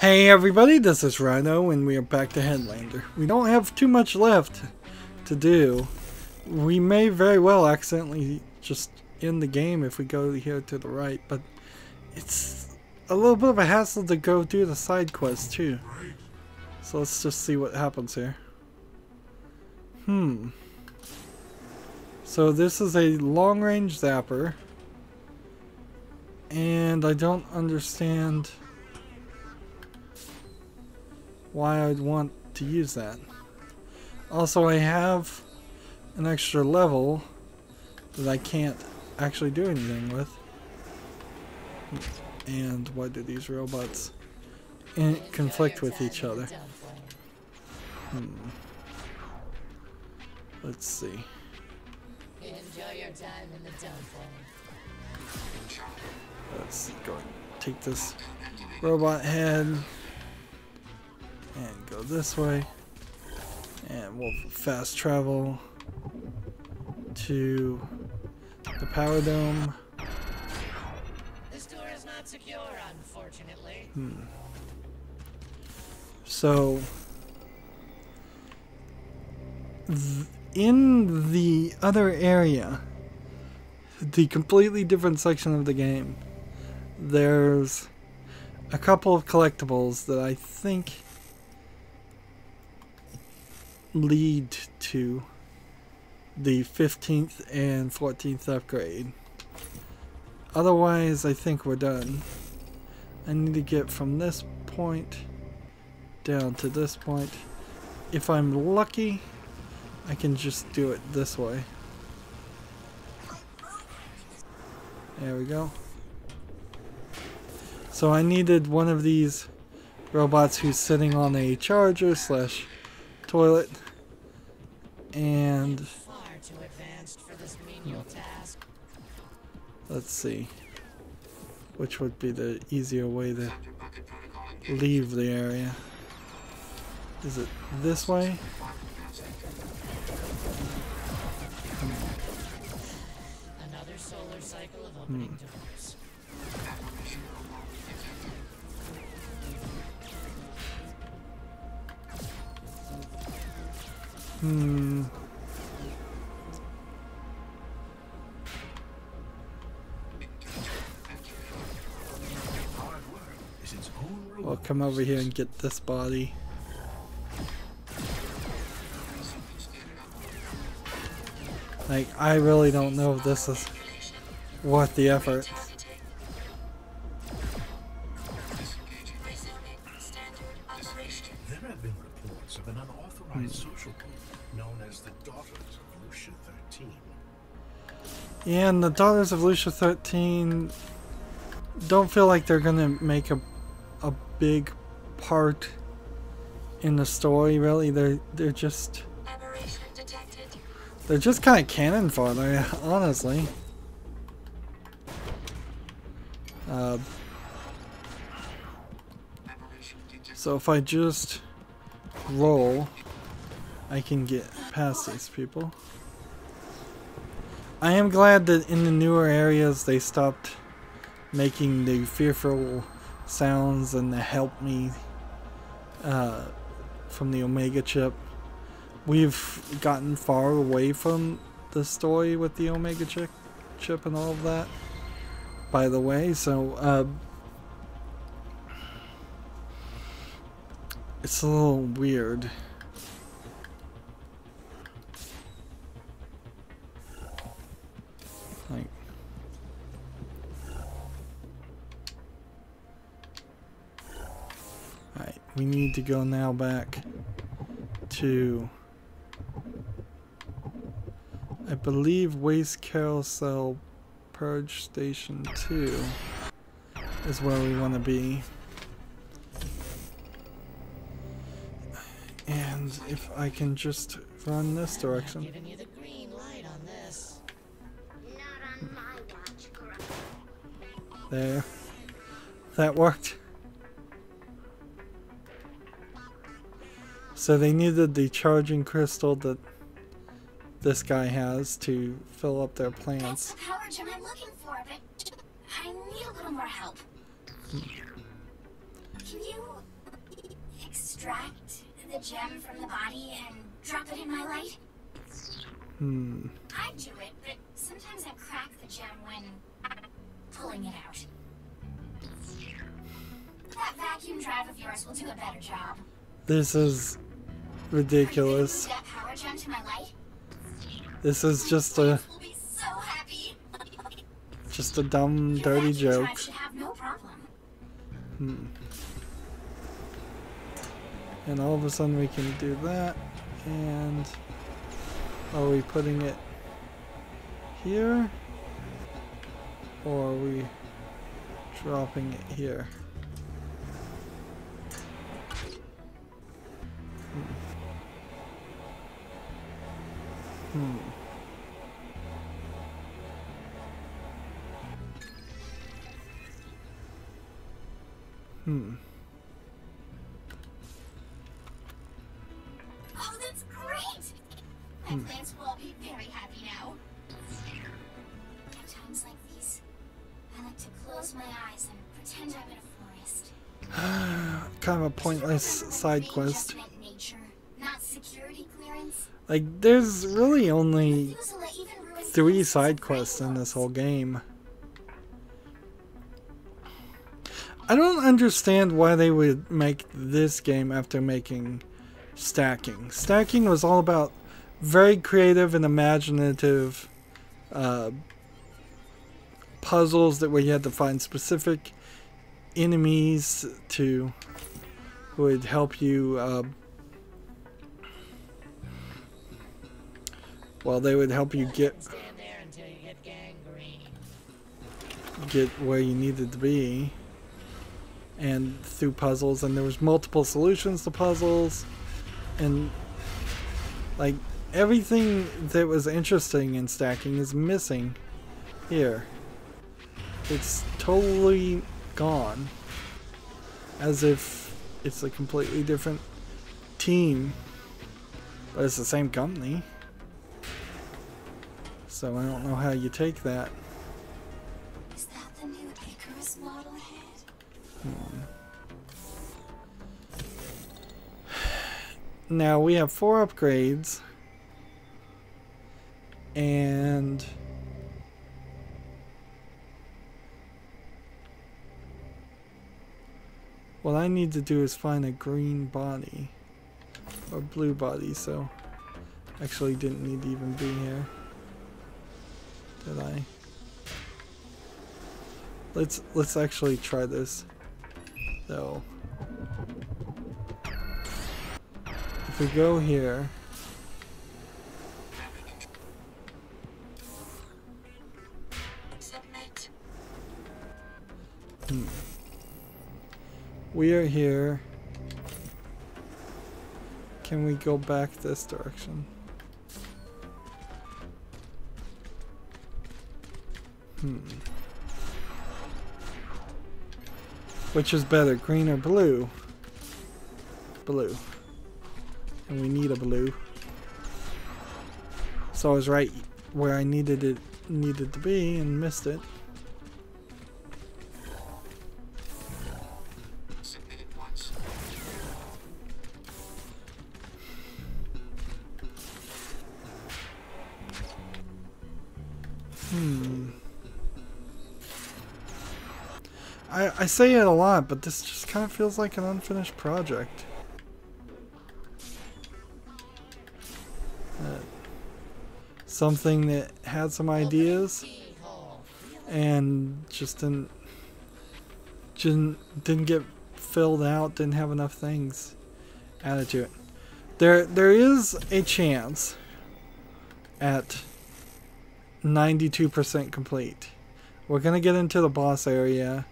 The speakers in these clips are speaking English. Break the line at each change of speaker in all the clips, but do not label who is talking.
Hey everybody, this is Rydo and we are back to Headlander. We don't have too much left to do. We may very well accidentally just end the game if we go here to the right, but it's a little bit of a hassle to go do the side quest too. So let's just see what happens here. So this is a long-range zapper, and I don't understand why I'd want to use that. Also, I have an extra level that I can't actually do anything with. And why do these robots conflict with each other? Let's see.
Enjoy your time in the dump.
Let's go and take this robot head and go this way, and we'll fast travel to the power dome.
This door is not secure, unfortunately.
So in the other area, the completely different section of the game, there's a couple of collectibles that I think lead to the 15th and 14th upgrade. Otherwise, I think we're done. I need to get from this point down to this point. If I'm lucky, I can just do it this way. There we go. So I needed one of these robots who's sitting on a charger slash toilet, and
Far too advanced for this menial task.
let's see which would be the easier way to leave the area. Is it this way?
Another solar cycle of opening doors.
I'll come over here and get this body. Like, I really don't know if this is worth the effort.
There have been reports of an unauthorized social group known as the Daughters of Lucia 13.
Yeah, and the Daughters of Lucia 13 don't feel like they're gonna make a big part in the story, really. They're just kind of cannon fodder, honestly. So if I just roll, I can get past these people. I am glad that in the newer areas they stopped making the fearful sounds and the help me from the Omega chip. We've gotten far away from the story with the Omega chip and all of that, by the way, so it's a little weird. Like, alright, we need to go now back to, I believe, Waste Carousel Purge Station 2 is where we want to be. And if I can just run this direction.
I'm giving you the green light on this.
Not on my watch, correct?
There. That worked. So they needed the charging crystal that this guy has to fill up their plants.
That's the power gem I'm looking for, but I need a little more help. Can you the gem from the body and drop it in my light? I do it, but sometimes I crack the gem when pulling it out. That vacuum drive of yours will do a better job.
This is ridiculous.
That power gem to my light?
This is just a
We'll be so happy.
just a dumb, dirty
Vacuum
joke.
drive should have no problem.
And all of a sudden we can do that. And are we putting it here? Or are we dropping it here?
Oh, that's great! My plants will all be very happy now. At times like these, I like to close my eyes and pretend I'm in a forest.
Kind of a pointless side
They
quest.
just meant nature, not security clearance.
Like, there's really only
Refusal to even ruin
3
places
side
and
quests in this
rainbows.
whole game. I don't understand why they would make this game after making Stacking. Stacking was all about very creative and imaginative puzzles that where you had to find specific enemies to would help you well, they would help you
Stand there until you get gangrene.
get where you needed to be, and through puzzles, and there was multiple solutions to puzzles, and like everything that was interesting in Stacking is missing here. It's totally gone, as if it's a completely different team, but it's the same company. So I don't know how you take that.
Is that the new Icarus model head?
Now we have 4 upgrades, and what I need to do is find a green body or blue body, so actually didn't need to even be here, did I? Let's actually try this though. If we go here,
Submit.
we are here. Can we go back this direction? Which is better, green or blue? Blue. And we need a blue. So I was right where I needed to be and missed it.
Submitted once.
I say it a lot, but this just kind of feels like an unfinished project. Something that had some ideas and just didn't get filled out, didn't have enough things added to it. There is a chance at 92% complete. We're gonna get into the boss area.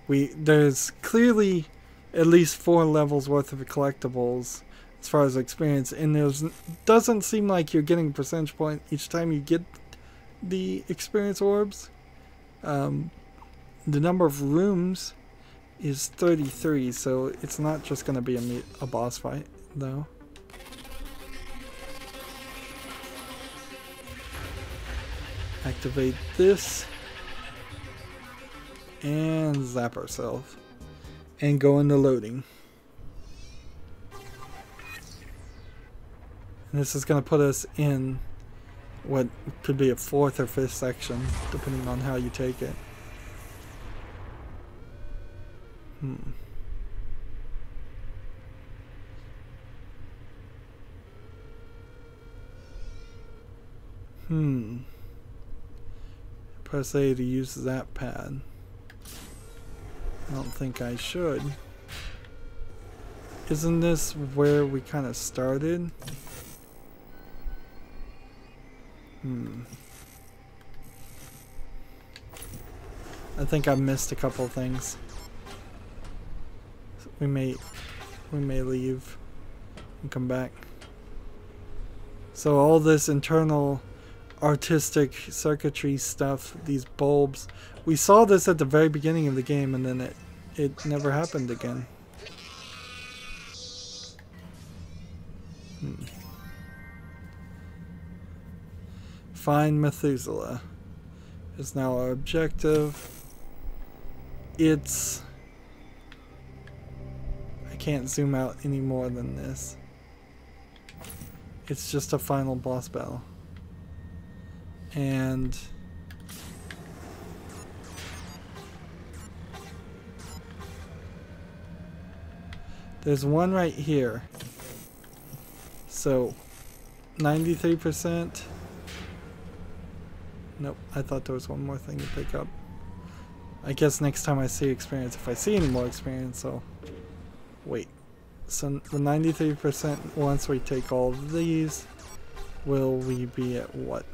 There's clearly at least 4 levels worth of collectibles as far as experience, and doesn't seem like you're getting a percentage point each time you get the experience orbs. The number of rooms is 33, so it's not just going to be a boss fight, though. Activate this and zap ourselves and go into loading. And this is going to put us in what could be a 4th or 5th section, depending on how you take it. Press A to use that pad. I don't think I should. Isn't this where we kind of started? I think I missed a couple things. We may leave and come back. So all this internal artistic circuitry stuff, these bulbs, we saw this at the very beginning of the game, and then it never happened again. Find Methuselah is now our objective. It's... I can't zoom out any more than this. It's just a final boss battle. And... there's one right here. So, 93%. Nope, I thought there was one more thing to pick up. I guess next time I see experience, if I see any more experience, I'll wait. So the 93%, once we take all of these, will we be at what?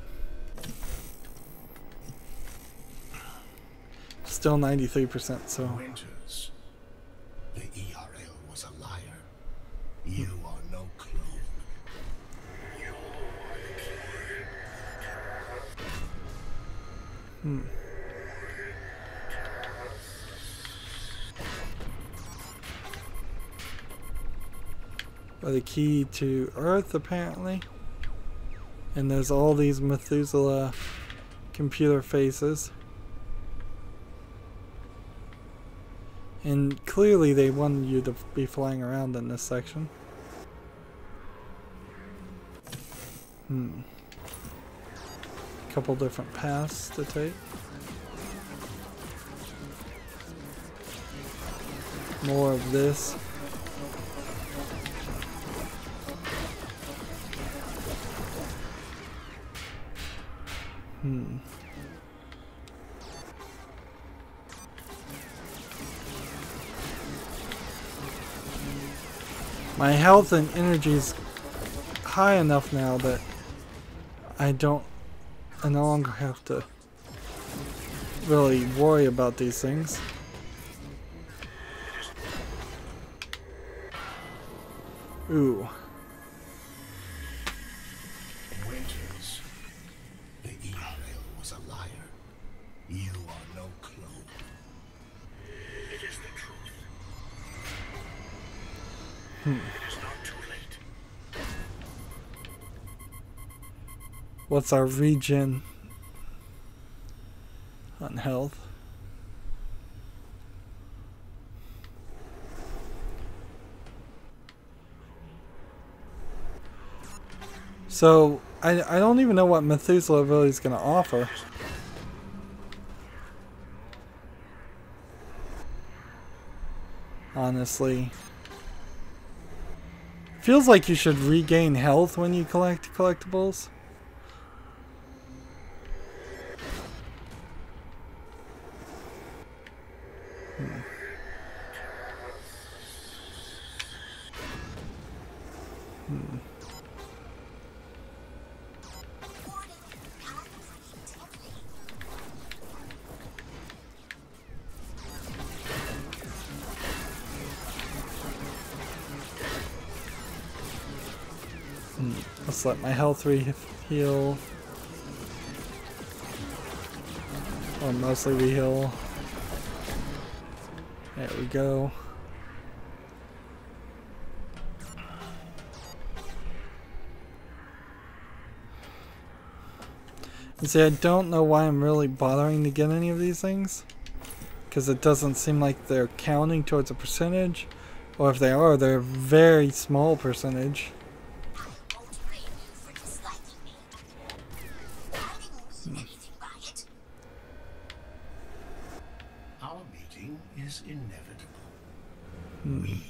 Still 93%, so...
Winters, the ERL was a liar. You are no clone.
The key to Earth, apparently. And there's all these Methuselah computer faces. And clearly they wanted you to be flying around in this section. Couple different paths to take. More of this. My health and energy is high enough now that I no longer have to really worry about these things. Ooh.
Winters, the ERL was a liar. You are no clone. It is the truth. It is not too late.
What's our regen on health? So, I don't even know what Methuselah really is going to offer. Honestly. Feels like you should regain health when you collect collectibles. Let's let my health heal. Or mostly re-heal. There we go. And see, I don't know why I'm really bothering to get any of these things. Because it doesn't seem like they're counting towards a percentage. Or if they are, they're a very small percentage.
inevitable. We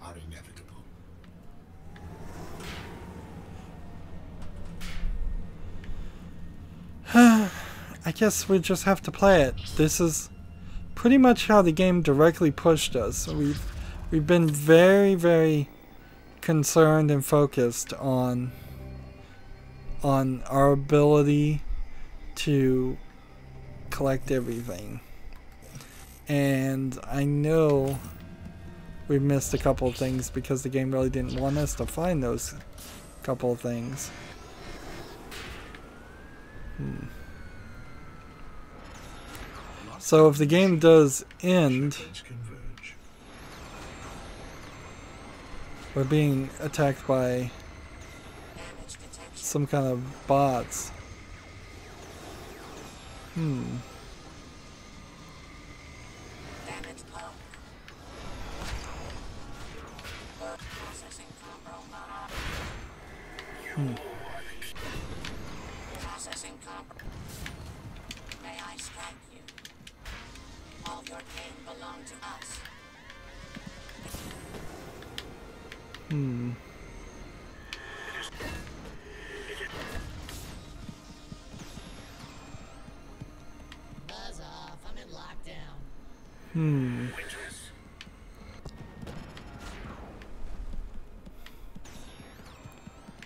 are inevitable.
I guess we just have to play it. This is pretty much how the game directly pushed us. We've been very, very concerned and focused on our ability to collect everything. And I know we missed a couple of things because the game really didn't want us to find those couple of things. So if the game does end, we're being attacked by some kind of bots.
May I strike you? All your pain belong to us. Buzz off. I'm in lockdown.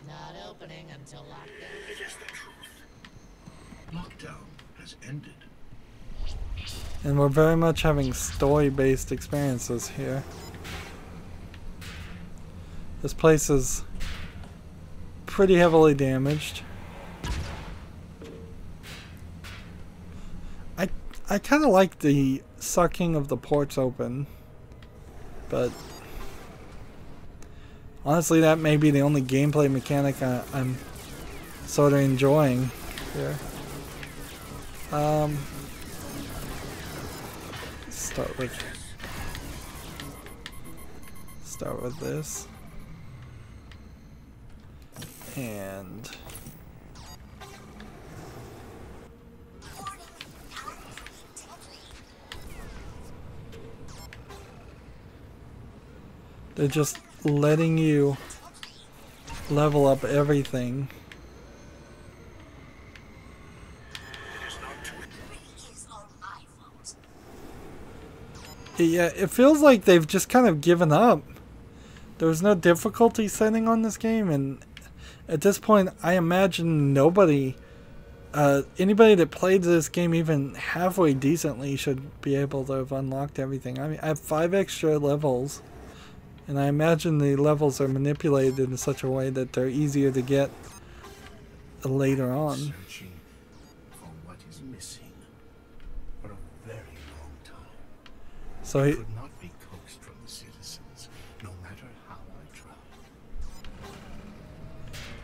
Not opening until lockdown.
It is the truth. Lockdown has ended.
And we're very much having story-based experiences here. This place is pretty heavily damaged. I kind of like the sucking of the ports open, but honestly that may be the only gameplay mechanic I'm sort of enjoying here. Start with this. And they're just letting you level up everything. Yeah, it feels like they've just kind of given up. There was no difficulty setting on this game, and at this point, I imagine nobody, anybody that played this game even halfway decently should be able to have unlocked everything. I mean, I have 5 extra levels, and I imagine the levels are manipulated in such a way that they're easier to get later on.
Searching for what is missing for a very long time.
So
It
he,
could not be coaxed from the citizens, no matter how I tried.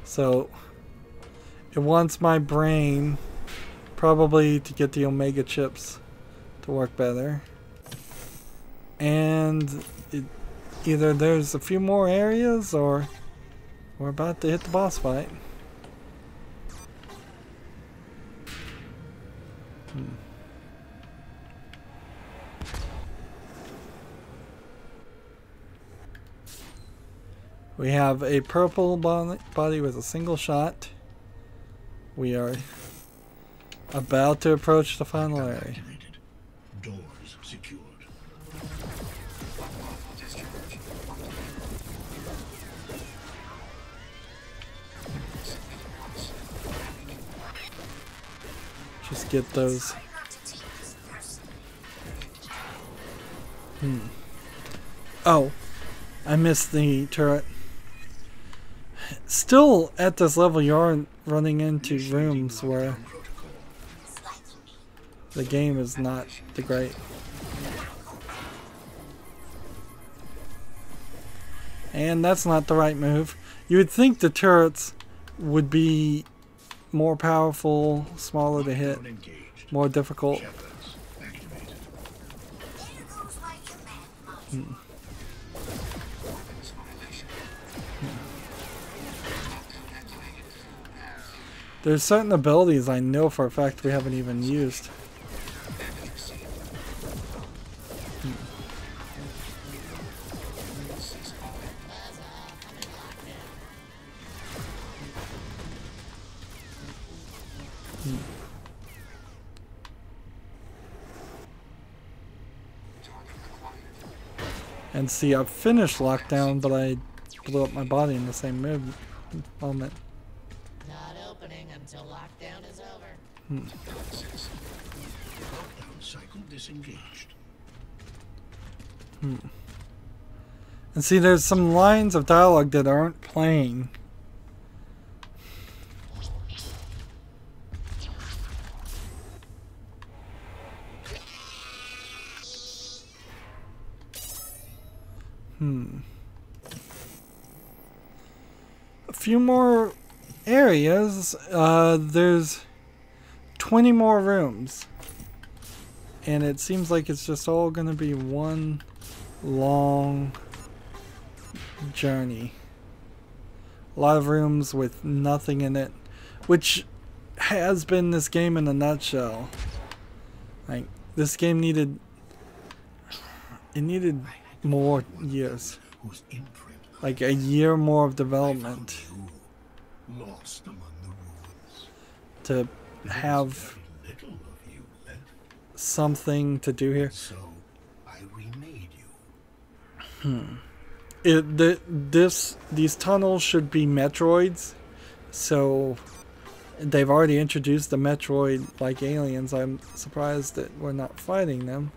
So it wants my brain probably to get the Omega chips to work better. And either there's a few more areas or we're about to hit the boss fight. We have a purple body with a single shot. We are about to approach the final area.
Activated. Doors secured.
Just get those. Oh, I missed the turret. Still, at this level, you are running into rooms where the game is not the great. And that's not the right move. You would think the turrets would be more powerful, smaller to hit, more difficult. There's certain abilities I know for a fact we haven't even used. And see, I've finished lockdown, but I blew up my body in the same moment.
Not opening until lockdown is over.
Lockdown cycle disengaged.
And see, there's some lines of dialogue that aren't playing. A few more areas. There's 20 more rooms. And it seems like it's just all going to be one long journey. A lot of rooms with nothing in it, which has been this game in a nutshell. Like, this game needed more years.
Whose imprint
Like a year more of development
you lost among the ruins.
to
There's
have
very little of you left.
something to do here.
So I remade you.
These tunnels should be Metroids, so they've already introduced the Metroid-like aliens. I'm surprised that we're not fighting them.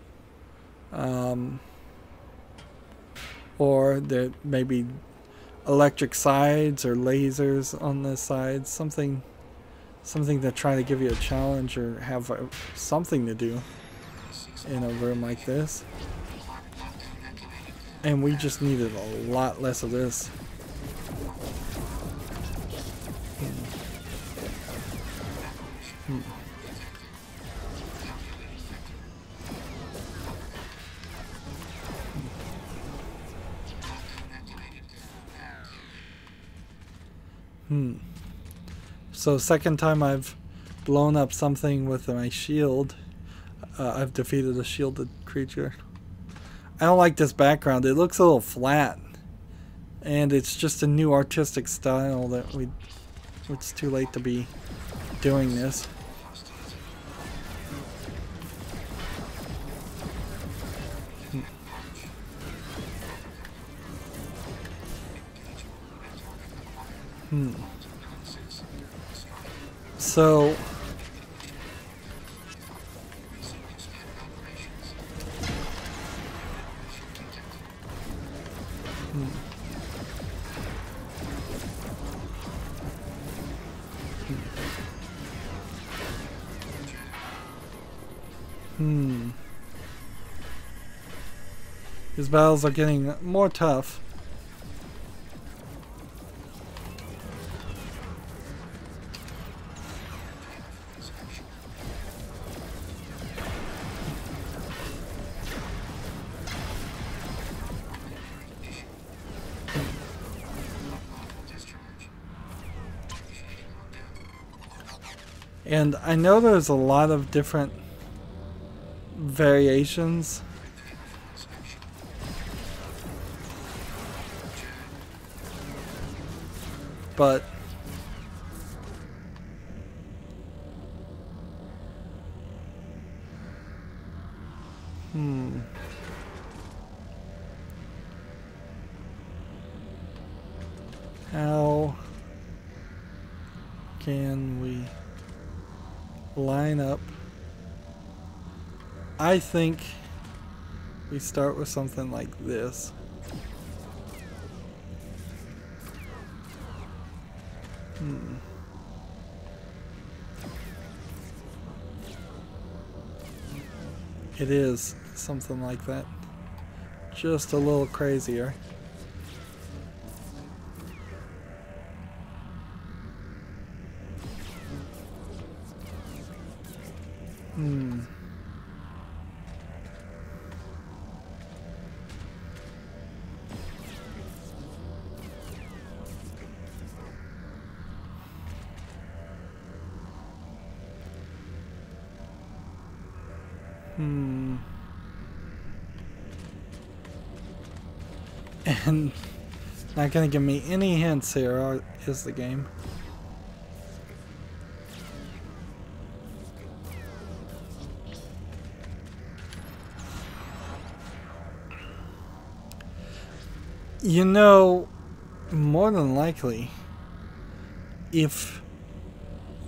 Or there may be electric sides or lasers on the sides, something to try to give you a challenge or have something to do in a room like this. And we just needed a lot less of this. So second time I've blown up something with my shield. I've defeated a shielded creature. I don't like this background. It looks a little flat. And it's just a new artistic style that it's too late to be doing this. So these battles are getting more tough. And I know there's a lot of different variations. But how can we line up? I think we start with something like this. It is something like that. Just a little crazier. And not gonna give me any hints here, is the game. You know, more than likely, if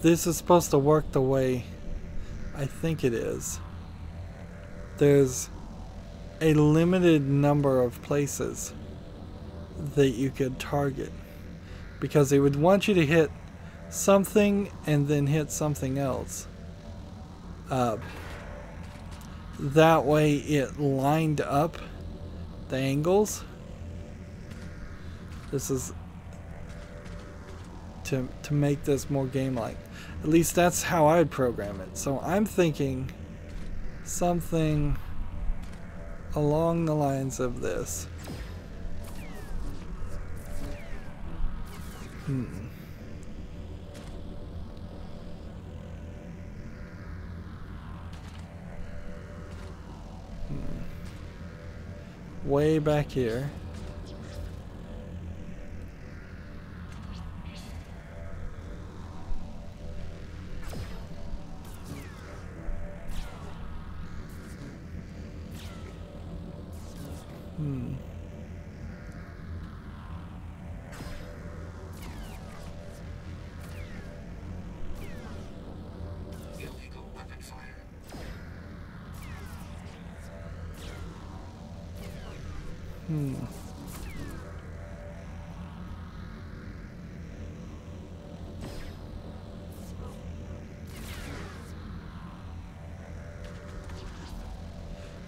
this is supposed to work the way I think it is, there's a limited number of places that you could target, because they would want you to hit something and then hit something else. That way it lined up the angles. This is to make this more game-like. At least that's how I'd program it. So I'm thinking something along the lines of this. Way back here.
Illegal weapon fire.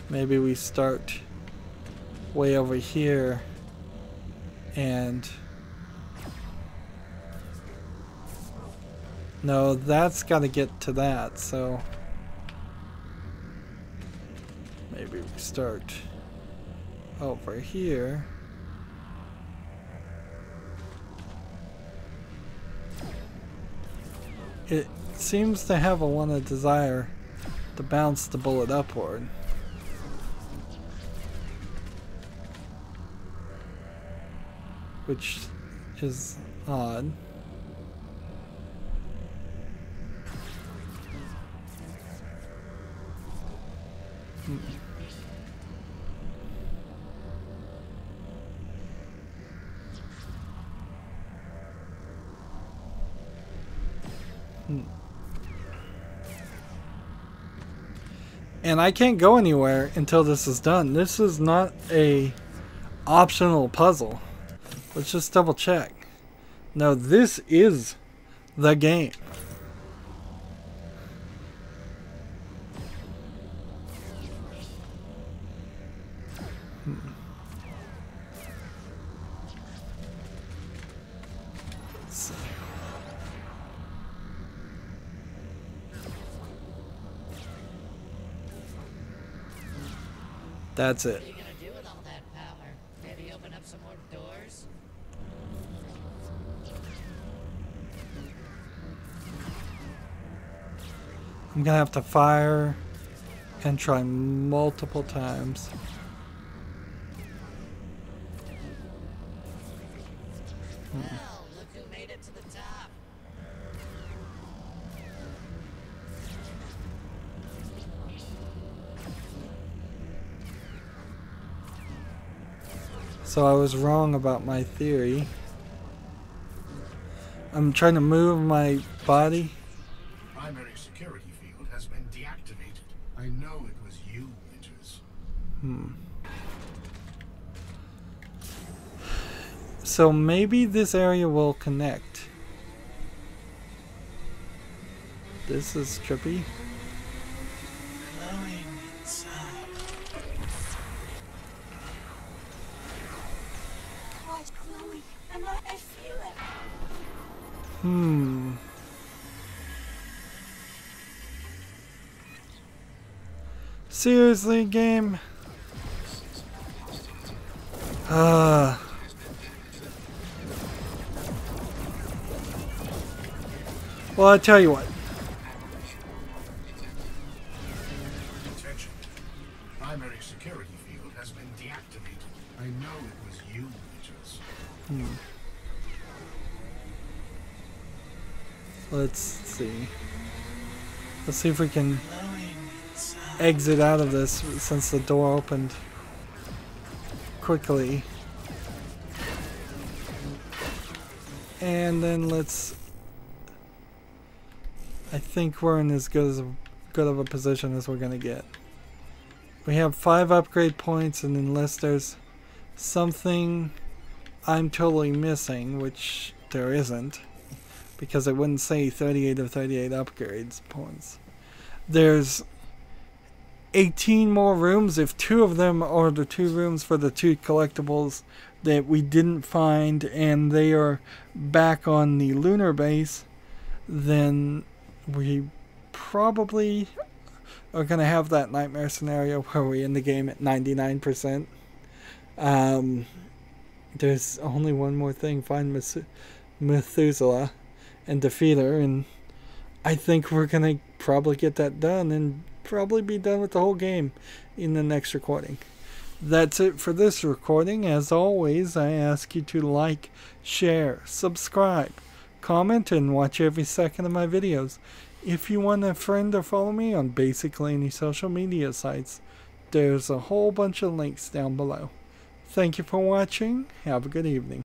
Maybe we start way over here and no, that's got to get to that, so maybe we start over here. It seems to have a wanted desire to bounce the bullet upward. Which is odd. And I can't go anywhere until this is done. This is not a optional puzzle. Let's just double check. No, this is the game. Let's see. That's it.
What are you gonna do with all that power? Maybe open up some more doors?
I'm gonna have to fire and try multiple times.
Well, look who made it to the top.
So I was wrong about my theory. I'm trying to move my body.
Primary security field has been deactivated. I know it was you, Winters.
So maybe this area will connect. This is trippy.
Glowing inside.
What's glowing? I feel it.
Seriously, game? Well, I tell you what.
Attention. Primary security field has been deactivated. I know it was you, Winters.
Let's see. Let's see if we can
Glowing inside.
exit out of this since the door opened quickly. And then let's... I think we're in as good of a position as we're going to get. We have 5 upgrade points, and unless there's something I'm totally missing, which there isn't, because it wouldn't say 38 of 38 upgrades points. There's 18 more rooms. If 2 of them are the 2 rooms for the 2 collectibles that we didn't find, and they are back on the lunar base, then we probably are going to have that nightmare scenario where we end the game at 99%. There's only one more thing. Find Methuselah and defeat her, and I think we're going to probably get that done and probably be done with the whole game in the next recording. That's it for this recording. As always, I ask you to like, share, subscribe, comment, and watch every second of my videos. If you want a friend or follow me on basically any social media sites, there's a whole bunch of links down below. Thank you for watching. Have a good evening.